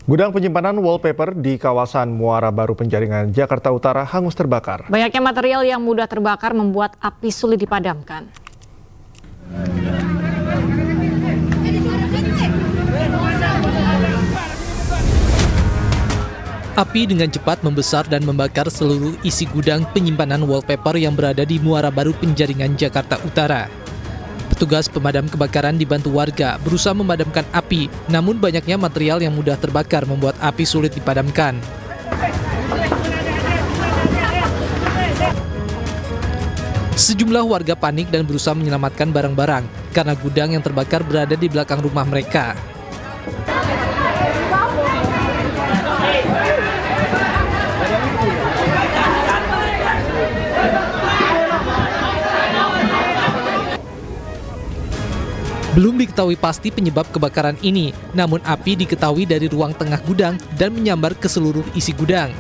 Gudang penyimpanan wallpaper di kawasan Muara Baru Penjaringan, Jakarta Utara hangus terbakar. Banyaknya material yang mudah terbakar membuat api sulit dipadamkan. Api dengan cepat membesar dan membakar seluruh isi gudang penyimpanan wallpaper yang berada di Muara Baru Penjaringan, Jakarta Utara. Petugas pemadam kebakaran dibantu warga berusaha memadamkan api, namun banyaknya material yang mudah terbakar membuat api sulit dipadamkan. Sejumlah warga panik dan berusaha menyelamatkan barang-barang karena gudang yang terbakar berada di belakang rumah mereka. Belum diketahui pasti penyebab kebakaran ini, namun api diketahui dari ruang tengah gudang dan menyambar ke seluruh isi gudang.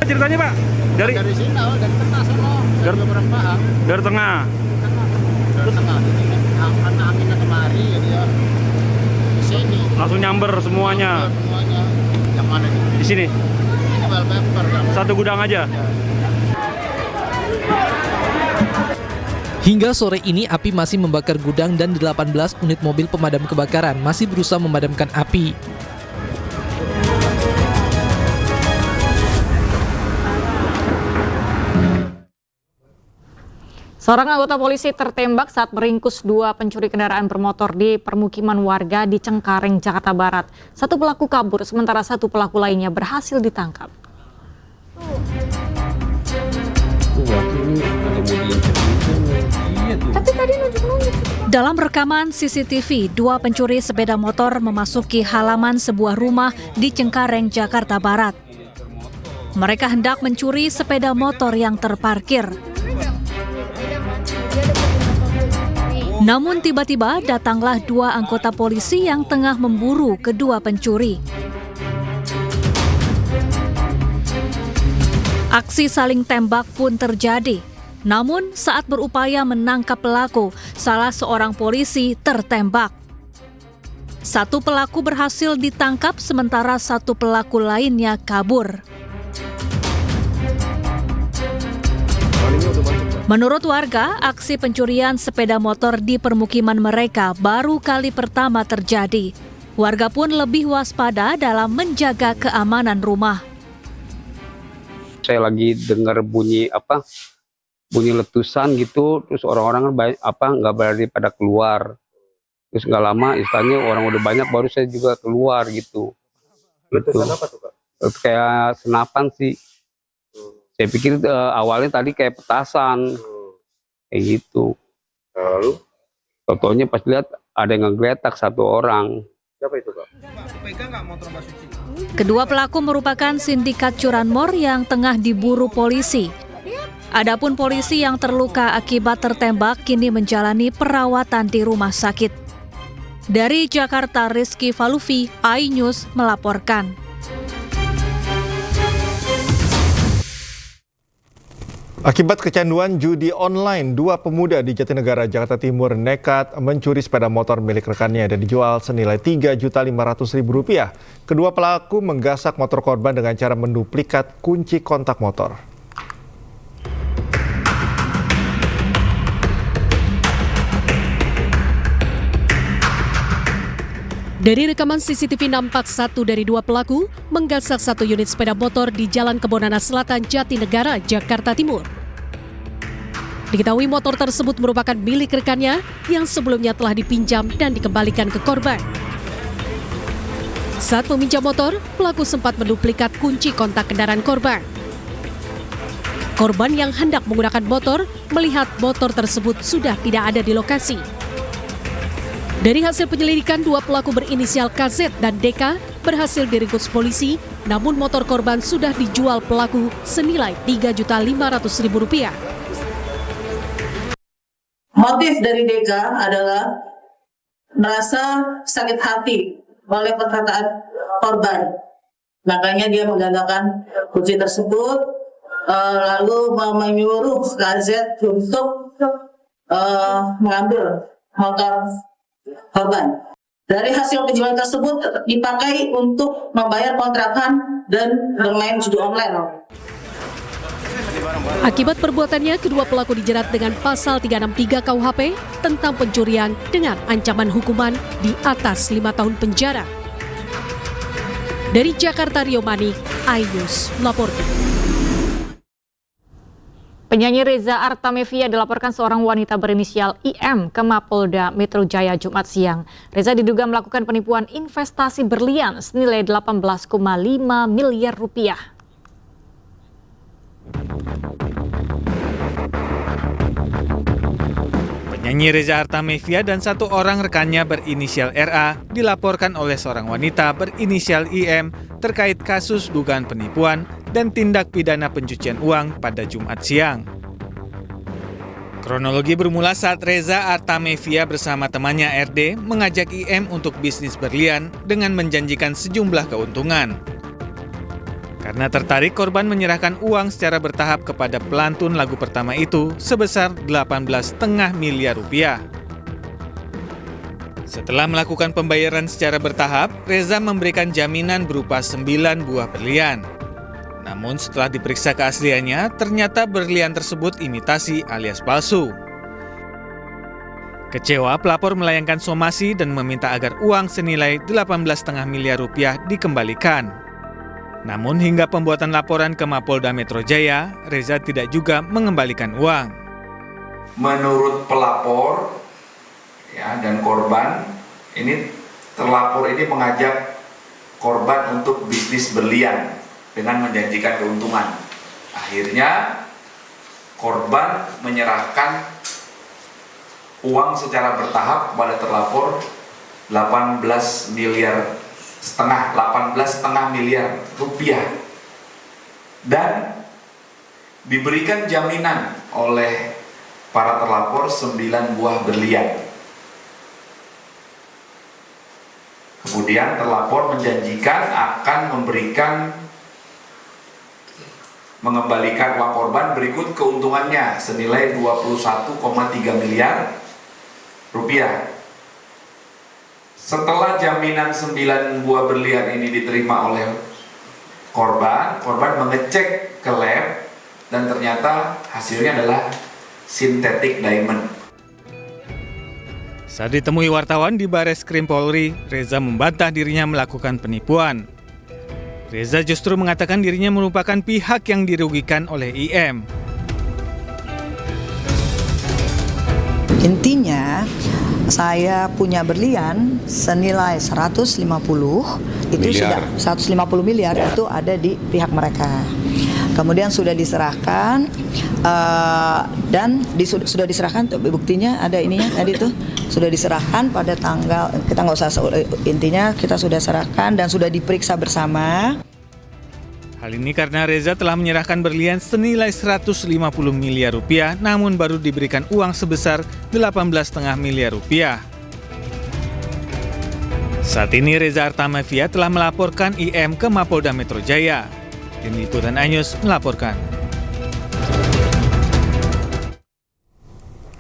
Ceritanya Pak, dari sini, dari tengah sana, dari tengah. Dari tengah. Dari tengah. Karena anginnya kemari, jadi ya di sini. Langsung nyamber semuanya. Semuanya. Yang mana nih? Di sini. Ini wallpaper kan. Satu gudang aja. Hingga sore ini api masih membakar gudang dan 18 unit mobil pemadam kebakaran masih berusaha memadamkan api. Seorang anggota polisi tertembak saat meringkus dua pencuri kendaraan bermotor di permukiman warga di Cengkareng, Jakarta Barat. Satu pelaku kabur, sementara satu pelaku lainnya berhasil ditangkap. Dalam rekaman CCTV, dua pencuri sepeda motor memasuki halaman sebuah rumah di Cengkareng, Jakarta Barat. Mereka hendak mencuri sepeda motor yang terparkir. Namun tiba-tiba datanglah dua anggota polisi yang tengah memburu kedua pencuri. Aksi saling tembak pun terjadi. Namun saat berupaya menangkap pelaku, salah seorang polisi tertembak. Satu pelaku berhasil ditangkap sementara satu pelaku lainnya kabur. Menurut warga, aksi pencurian sepeda motor di permukiman mereka baru kali pertama terjadi. Warga pun lebih waspada dalam menjaga keamanan rumah. Saya lagi dengar bunyi letusan gitu, terus orang-orang nggak berani pada keluar. Terus nggak lama, istilahnya orang udah banyak, baru saya juga keluar gitu. Letusan apa tuh Pak? Kayak senapan sih. Saya pikir awalnya tadi kayak petasan, kayak gitu. Lalu? Contohnya pas lihat ada yang ngegeletak satu orang. Siapa itu Pak? Kedua pelaku merupakan sindikat curanmor yang tengah diburu polisi. Adapun polisi yang terluka akibat tertembak kini menjalani perawatan di rumah sakit. Dari Jakarta, Rizky Falufi, iNews melaporkan. Akibat kecanduan judi online, dua pemuda di Jatinegara, Jakarta Timur nekat mencuri sepeda motor milik rekannya dan dijual senilai Rp3.500.000. Kedua pelaku menggasak motor korban dengan cara menduplikat kunci kontak motor. Dari rekaman CCTV nampak satu dari dua pelaku menggasak satu unit sepeda motor di Jalan Kebonana Selatan, Jatinegara, Jakarta Timur. Diketahui motor tersebut merupakan milik rekannya yang sebelumnya telah dipinjam dan dikembalikan ke korban. Saat meminjam motor, pelaku sempat menduplikat kunci kontak kendaraan korban. Korban yang hendak menggunakan motor melihat motor tersebut sudah tidak ada di lokasi. Dari hasil penyelidikan, dua pelaku berinisial KZ dan DK berhasil diringkus polisi, namun motor korban sudah dijual pelaku senilai Rp3.500.000. Motif dari DK adalah merasa sakit hati oleh perkataan korban. Makanya dia menggandakan kunci tersebut, lalu menyuruh KZ untuk mengambil motor korban. Dari hasil penjualan tersebut dipakai untuk membayar kontrakan dan bermain judi online. Akibat perbuatannya, kedua pelaku dijerat dengan pasal 363 KUHP tentang pencurian dengan ancaman hukuman di atas 5 tahun penjara. Dari Jakarta, Rio Mani, iNews melaporkan. Penyanyi Reza Artamevia dilaporkan seorang wanita berinisial IM ke Mapolda Metro Jaya Jumat siang. Reza diduga melakukan penipuan investasi berlian senilai 18,5 miliar rupiah. Penyanyi Reza Artamevia dan satu orang rekannya berinisial RA dilaporkan oleh seorang wanita berinisial IM terkait kasus dugaan penipuan dan tindak pidana pencucian uang pada Jumat siang. Kronologi bermula saat Reza Artamevia bersama temannya RD mengajak IM untuk bisnis berlian dengan menjanjikan sejumlah keuntungan. Karena tertarik, korban menyerahkan uang secara bertahap kepada pelantun lagu pertama itu sebesar 18,5 miliar rupiah. Setelah melakukan pembayaran secara bertahap, Reza memberikan jaminan berupa 9 buah berlian. Namun setelah diperiksa keasliannya, ternyata berlian tersebut imitasi alias palsu. Kecewa, pelapor melayangkan somasi dan meminta agar uang senilai 18,5 miliar rupiah dikembalikan. Namun hingga pembuatan laporan ke Mapolda Metro Jaya, Reza tidak juga mengembalikan uang. Menurut pelapor dan korban, terlapor ini mengajak korban untuk bisnis berlian dengan menjanjikan keuntungan. Akhirnya korban menyerahkan uang secara bertahap kepada terlapor 18,5 miliar rupiah dan diberikan jaminan oleh para terlapor 9 buah berlian. Kemudian terlapor menjanjikan akan mengembalikan uang korban berikut keuntungannya senilai 21,3 miliar rupiah. Setelah jaminan 9 buah berlian ini diterima oleh korban mengecek ke lab dan ternyata hasilnya adalah synthetic diamond. Saat ditemui wartawan di Bareskrim Polri, Reza membantah dirinya melakukan penipuan. Reza justru mengatakan dirinya merupakan pihak yang dirugikan oleh IM. Intinya, saya punya berlian senilai 150 miliar itu ada di pihak mereka. Kemudian sudah diserahkan sudah diserahkan, buktinya ada ininya tadi tuh sudah diserahkan pada tanggal, kita nggak usah, intinya kita sudah serahkan dan sudah diperiksa bersama. Hal ini karena Reza telah menyerahkan berlian senilai 150 miliar rupiah, namun baru diberikan uang sebesar 18,5 miliar rupiah. Saat ini Reza Artamevia telah melaporkan IM ke Mapolda Metro Jaya. Tim Liputan iNews melaporkan.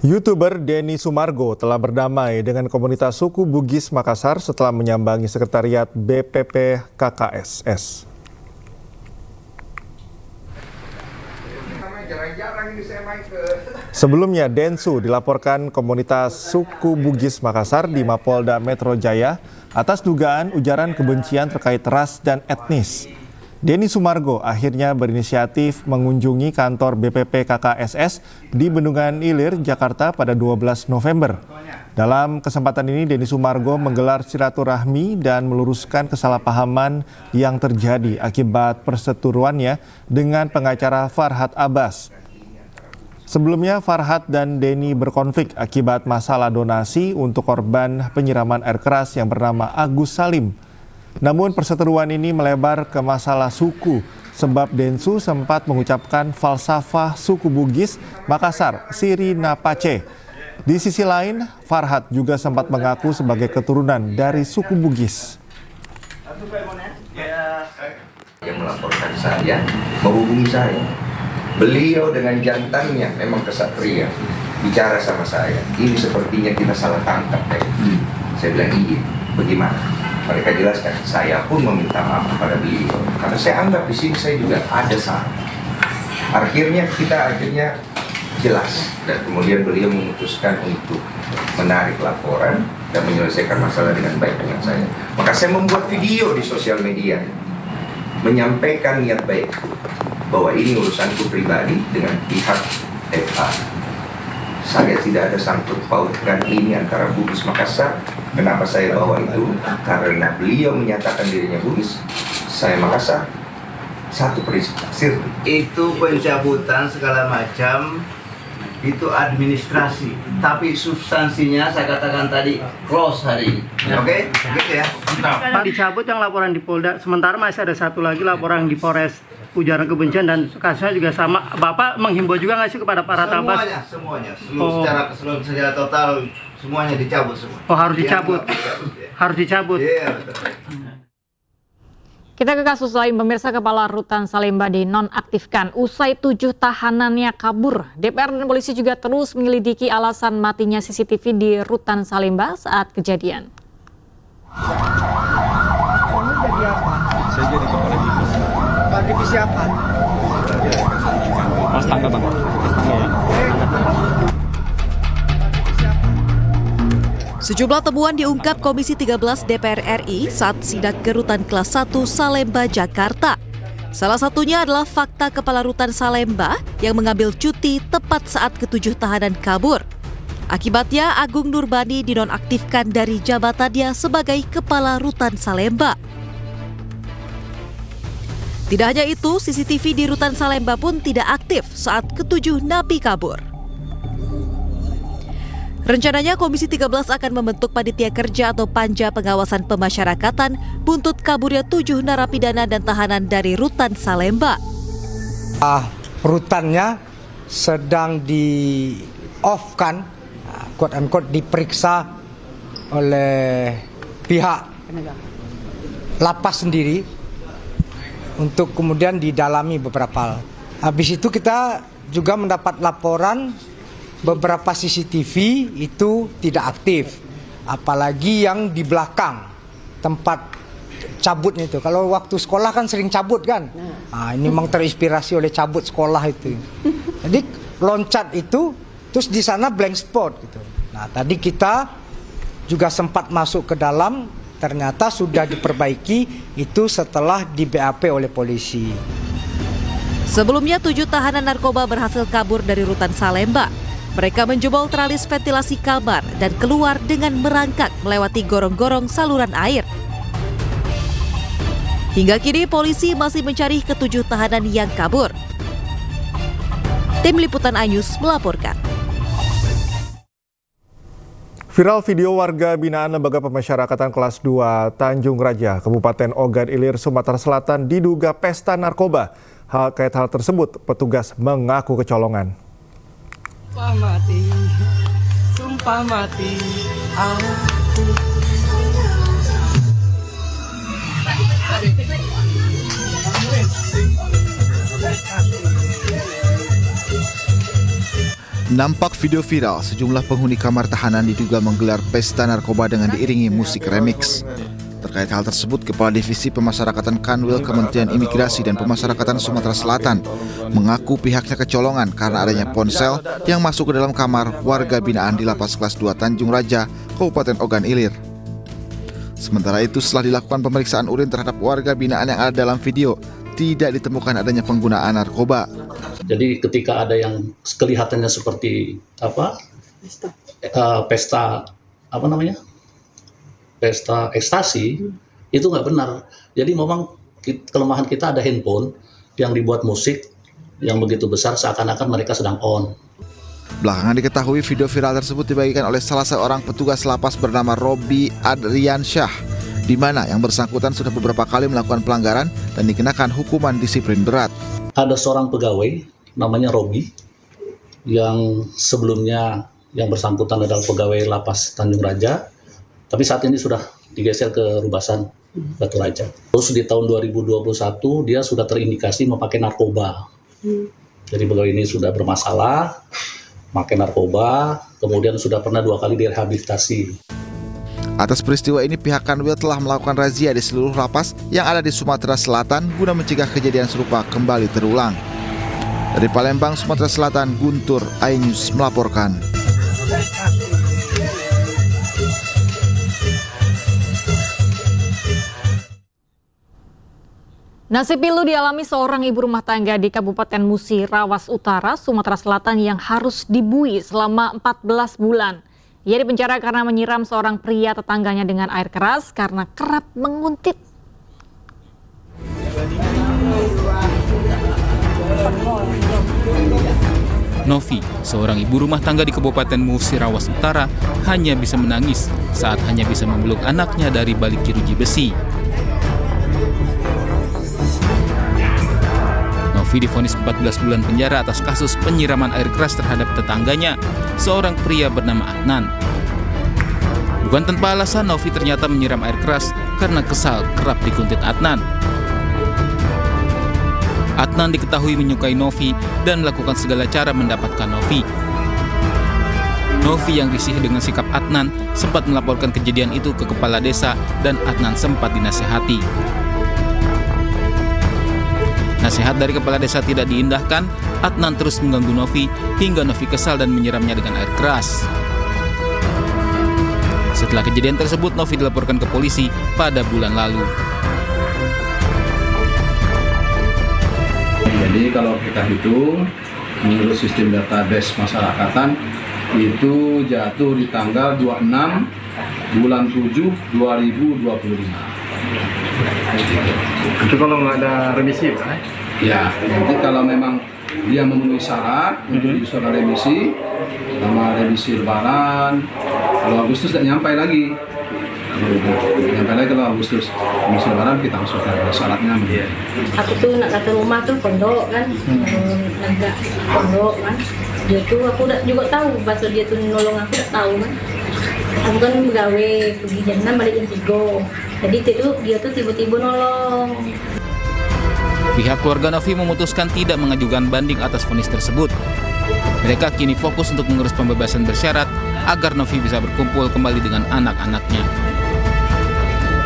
YouTuber Denny Sumargo telah berdamai dengan komunitas suku Bugis Makassar setelah menyambangi sekretariat BPP KKSS. Sebelumnya, Densu dilaporkan komunitas suku Bugis Makassar di Mapolda Metro Jaya atas dugaan ujaran kebencian terkait ras dan etnis. Denny Sumargo akhirnya berinisiatif mengunjungi kantor BPP KKSS di Bendungan Ilir, Jakarta pada 12 November. Dalam kesempatan ini, Denny Sumargo menggelar silaturahmi dan meluruskan kesalahpahaman yang terjadi akibat perseteruannya dengan pengacara Farhad Abbas. Sebelumnya, Farhad dan Denny berkonflik akibat masalah donasi untuk korban penyiraman air keras yang bernama Agus Salim. Namun perseteruan ini melebar ke masalah suku sebab Densu sempat mengucapkan falsafah suku Bugis Makassar, Siri Napace. Di sisi lain, Farhad juga sempat mengaku sebagai keturunan dari suku Bugis. Yang melaporkan saya, menghubungi saya. Beliau dengan jantannya memang kesatria, bicara sama saya. Ini sepertinya kita salah tangkap. Saya bilang iya. Bagaimana? Mereka jelaskan, saya pun meminta maaf kepada beliau karena saya anggap di sini saya juga ada salah. Akhirnya kita jelas dan kemudian beliau memutuskan untuk menarik laporan dan menyelesaikan masalah dengan baik dengan saya. Maka saya membuat video di sosial media menyampaikan niat baik bahwa ini urusanku pribadi dengan pihak FA. Saya tidak ada sangkut pautkan ini antara Bugis Makassar. Kenapa saya bawa itu? Karena beliau menyatakan dirinya Bugis, saya Makassar. Satu prinsip. Itu pencabutan segala macam itu administrasi, tapi substansinya saya katakan tadi close hari ini. Oke? Gitu ya. Pak, dicabut yang laporan di Polda, sementara masih ada satu lagi laporan di Polres ujaran kebencian dan kasusnya juga sama. Bapak menghimbau juga nggak sih kepada para tabas? Semuanya. Secara keseluruhan, secara total semuanya dicabut semua. Oh, harus dicabut. Harus dicabut. Iya. Kita ke kasus lain, pemirsa. Kepala Rutan Salemba dinonaktifkan usai 7 tahanannya kabur. DPR dan polisi juga terus menyelidiki alasan matinya CCTV di Rutan Salemba saat kejadian. Saya jadi kepala divisi. Kepala divisi apa? Mas tangga, Bang. Sejumlah temuan diungkap Komisi 13 DPR RI saat sidak ke Rutan Kelas 1 Salemba, Jakarta. Salah satunya adalah fakta Kepala Rutan Salemba yang mengambil cuti tepat saat ke-7 tahanan kabur. Akibatnya Agung Nurbani dinonaktifkan dari jabatannya sebagai Kepala Rutan Salemba. Tidak hanya itu, CCTV di Rutan Salemba pun tidak aktif saat ke-7 napi kabur. Rencananya Komisi 13 akan membentuk panitia kerja atau panja pengawasan pemasyarakatan buntut kaburnya 7 narapidana dan tahanan dari Rutan Salemba. Rutannya sedang di off-kan, quote unquote diperiksa oleh pihak lapas sendiri untuk kemudian didalami beberapa hal. Habis itu kita juga mendapat laporan beberapa CCTV itu tidak aktif, apalagi yang di belakang tempat cabutnya itu. Kalau waktu sekolah kan sering cabut kan, ini memang terinspirasi oleh cabut sekolah itu. Jadi loncat itu, terus di sana blank spot gitu. Nah tadi kita juga sempat masuk ke dalam, ternyata sudah diperbaiki itu setelah di BAP oleh polisi. Sebelumnya 7 tahanan narkoba berhasil kabur dari Rutan Salemba. Mereka menjebol tralis ventilasi kamar dan keluar dengan merangkak melewati gorong-gorong saluran air. Hingga kini polisi masih mencari ke-7 tahanan yang kabur. Tim Liputan Anyus melaporkan. Viral video warga binaan Lembaga Pemasyarakatan Kelas 2 Tanjung Raja, Kabupaten Ogan Ilir, Sumatera Selatan diduga pesta narkoba. Hal tersebut petugas mengaku kecolongan. Sumpah mati aku. Nampak video viral, sejumlah penghuni kamar tahanan diduga menggelar pesta narkoba dengan diiringi musik remix. Terkait hal tersebut, Kepala Divisi Pemasyarakatan Kanwil Kementerian Imigrasi dan Pemasyarakatan Sumatera Selatan mengaku pihaknya kecolongan karena adanya ponsel yang masuk ke dalam kamar warga binaan di Lapas Kelas 2 Tanjung Raja, Kabupaten Ogan Ilir. Sementara itu, setelah dilakukan pemeriksaan urin terhadap warga binaan yang ada dalam video, tidak ditemukan adanya penggunaan narkoba. Jadi ketika ada yang kelihatannya seperti pesta ekstasi, itu nggak benar. Jadi memang kelemahan kita ada handphone yang dibuat musik yang begitu besar seakan-akan mereka sedang on. Belakangan diketahui video viral tersebut dibagikan oleh salah seorang petugas lapas bernama Robi Adriansyah, di mana yang bersangkutan sudah beberapa kali melakukan pelanggaran dan dikenakan hukuman disiplin berat. Ada seorang pegawai namanya Robi yang sebelumnya yang bersangkutan adalah pegawai Lapas Tanjung Raja, tapi saat ini sudah digeser ke Rubasan Batu Raja. Terus di tahun 2021 dia sudah terindikasi memakai narkoba. Jadi pegawai ini sudah bermasalah, memakai narkoba, kemudian sudah pernah 2 kali direhabilitasi. Atas peristiwa ini, pihak Kanwil telah melakukan razia di seluruh lapas yang ada di Sumatera Selatan guna mencegah kejadian serupa kembali terulang. Dari Palembang, Sumatera Selatan, Guntur, iNews melaporkan. Nasib pilu dialami seorang ibu rumah tangga di Kabupaten Musi Rawas Utara, Sumatera Selatan yang harus dibui selama 14 bulan. Ia dipenjara karena menyiram seorang pria tetangganya dengan air keras karena kerap menguntit. Novi, seorang ibu rumah tangga di Kabupaten Musi Rawas Utara, hanya bisa menangis saat hanya bisa memeluk anaknya dari balik jeruji besi. Novi divonis 14 bulan penjara atas kasus penyiraman air keras terhadap tetangganya, seorang pria bernama Adnan. Bukan tanpa alasan, Novi ternyata menyiram air keras karena kesal kerap dikuntit Adnan. Adnan diketahui menyukai Novi dan melakukan segala cara mendapatkan Novi. Novi yang risih dengan sikap Adnan sempat melaporkan kejadian itu ke kepala desa dan Adnan sempat dinasehati. Nasihat dari kepala desa tidak diindahkan, Adnan terus mengganggu Novi hingga Novi kesal dan menyiramnya dengan air keras. Setelah kejadian tersebut, Novi dilaporkan ke polisi pada bulan lalu. Jadi kalau kita hitung, menurut sistem database masyarakatan, itu jatuh di tanggal 26 bulan 7 2025. Itu kalau nggak ada remisi, Pak? Ya, nanti kalau memang dia memenuhi syarat untuk diusul remisi, sama remisi Lebaran, kalau Agustus tidak nyampai lagi. Nyampai lagi kalau Agustus, remisi Lebaran kita usulkan syaratnya. Aku tuh nak kata rumah tuh pondok kan, agak pondok kan. Dia tuh aku juga tahu bahasa dia tuh nolong aku udah tahu kan. Aku kan pegawai pergi jam 6 balik jam 3. Jadi dia tuh tiba-tiba nolong. Pihak keluarga Novi memutuskan tidak mengajukan banding atas vonis tersebut. Mereka kini fokus untuk mengurus pembebasan bersyarat agar Novi bisa berkumpul kembali dengan anak-anaknya.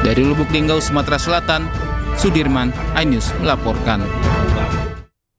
Dari Lubuk Linggau, Sumatera Selatan, Sudirman, iNews melaporkan.